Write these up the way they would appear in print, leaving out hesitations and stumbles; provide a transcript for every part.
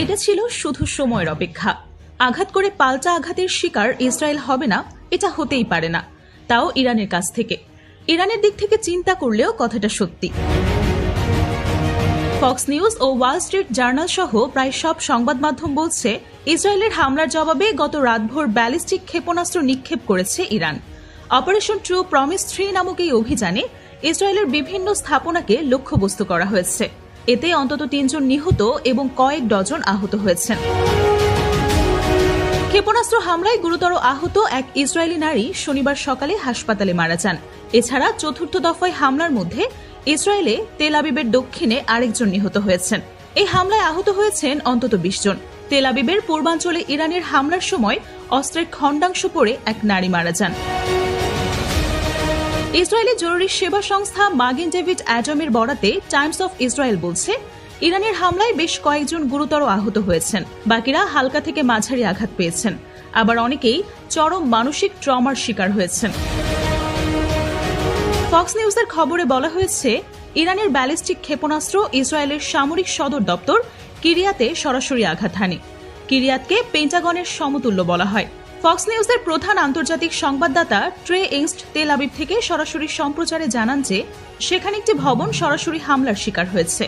এটা ছিল শুধু সময়ের অপেক্ষা। আঘাত করে পাল্টা আঘাতের শিকার ইসরায়েল হবে না, এটা হতেই পারে না, তাও ইরানের কাছ থেকে। ইরানের দিক থেকে চিন্তা করলেও কথাটা সত্যি। ফক্স নিউজ ও ওয়াল স্ট্রিট জার্নাল সহ প্রায় সব সংবাদ মাধ্যম বলছে, ইসরায়েলের হামলার জবাবে গত রাতভর ব্যালিস্টিক ক্ষেপণাস্ত্র নিক্ষেপ করেছে ইরান। অপারেশন ট্রু প্রমিস 3 নামক এই অভিযানে ইসরায়েলের বিভিন্ন স্থাপনাকে লক্ষ্যবস্তু করা হয়েছে। এতে অন্তত 3 জন নিহত এবং কয়েক ডজন আহত হয়েছেন। ক্ষেপণাস্ত্র হামলায় গুরুতর আহত এক ইসরায়েলি নারী শনিবার সকালে হাসপাতালে মারা যান। এছাড়া চতুর্থ দফায় হামলার মধ্যে ইসরায়েলে তেল আবিবের দক্ষিণে আরেকজন নিহত হয়েছেন। এই হামলায় আহত হয়েছেন অন্তত 20 জন। তেল আবিবের পূর্বাঞ্চলে ইরানের হামলার সময় অস্ত্রের খণ্ডাংশ পড়ে এক নারী মারা যান। ইসরায়েলের জরুরি সেবা সংস্থা মাগেন ডেভিড অ্যাডামের বরাতে টাইমস অফ ইসরায়েল বলছে, ইরানের হামলায় বেশ কয়েকজন গুরুতর আহত হয়েছেন, বাকিরা হালকা থেকে মাঝারি আঘাত পেয়েছেন, আবার অনেকেই চরম মানসিক ট্রমার শিকার হয়েছেন। ফক্স নিউজের খবরে বলা হয়েছে, ইরানের ব্যালিস্টিক ক্ষেপণাস্ত্র ইসরায়েলের সামরিক সদর দপ্তর কিরিয়াতে সরাসরি আঘাত হানে। কিরিয়াতকে পেন্টাগনের সমতুল্য বলা হয়। ফক্স নিউজের প্রধান আন্তর্জাতিক সংবাদদাতা ট্রে ইংস্ট তেল আবিব থেকে সরাসরি সম্প্রচারে জানান যে সেখানে একটি ভবন সরাসরি হামলার শিকার হয়েছে।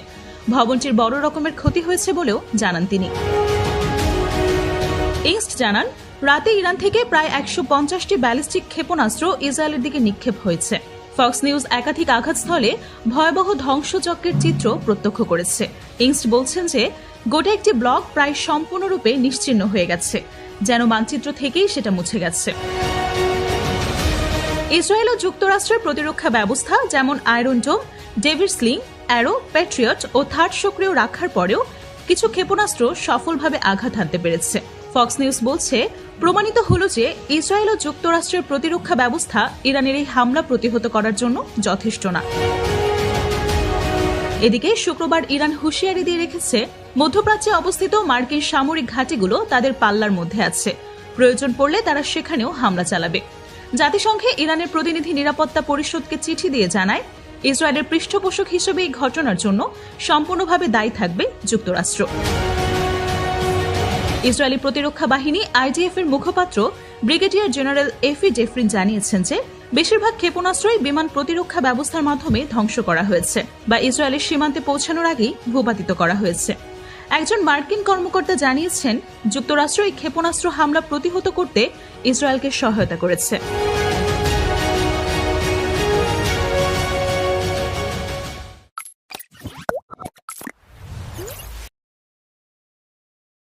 ভবনটির বড় রকমের ক্ষতি হয়েছে বলেও জানান তিনি। ইংস্ট জানান, রাতে ইরান থেকে প্রায় 150টি ব্যালিস্টিক ক্ষেপণাস্ত্র ইসরায়েলের দিকে নিক্ষেপ হয়েছে। ফক্স নিউজ একাধিক আঘাতস্থলে ভয়াবহ ধ্বংসযজ্ঞের চিত্র প্রত্যক্ষ করেছে। ইংস্ট বলছেন যে গোটা একটি ব্লক প্রায় সম্পূর্ণরূপে নিশ্চিহ্ন হয়ে গেছে, যেন মানচিত্র থেকেই সেটা মুছে গেছে। ইসরায়েল ও যুক্তরাষ্ট্রের প্রতিরক্ষা ব্যবস্থা যেমন আয়রন ডোম, ডেভিড স্লিং, অ্যারো, প্যাট্রিয়ট ও থার্ড সক্রিয় রাখার পরেও কিছু ক্ষেপণাস্ত্র সফলভাবে আঘাত হানতে পেরেছে। ফক্স নিউজ বলছে, প্রমাণিত হল যে ইসরায়েল ও যুক্তরাষ্ট্রের প্রতিরক্ষা ব্যবস্থা ইরানের এই হামলা প্রতিহত করার জন্য যথেষ্ট না। এদিকে শুক্রবার ইরান হুঁশিয়ারি দিয়ে রেখেছে, মধ্যপ্রাচ্যে অবস্থিত মার্কিন সামরিক ঘাঁটিগুলো তাদের পাল্লার মধ্যে আছে, প্রয়োজন পড়লে তারা সেখানেও হামলা চালাবে। জাতিসংঘে ইরানের প্রতিনিধি নিরাপত্তা পরিষদকে চিঠি দিয়ে জানায়, ইসরায়েলের পৃষ্ঠপোষক হিসেবে এই ঘটনার জন্য সম্পূর্ণভাবে দায়ী থাকবে যুক্তরাষ্ট্র। ইসরায়েলি প্রতিরক্ষা বাহিনী আইডিএফ এর মুখপাত্র ব্রিগেডিয়ার জেনারেল এফি ডেফরিন জানিয়েছেন যে বেশিরভাগ ক্ষেপণাস্ত্রই বিমান প্রতিরক্ষা ব্যবস্থার মাধ্যমে ধ্বংস করা হয়েছে বা ইসরায়েলের সীমান্তে পৌঁছানোর আগেই ভূপাতিত করা হয়েছে। একজন মার্কিন কর্মকর্তা জানিয়েছেন, যুক্তরাষ্ট্র এই ক্ষেপণাস্ত্র হামলা প্রতিহত করতে ইসরায়েলকে সহায়তা করেছে।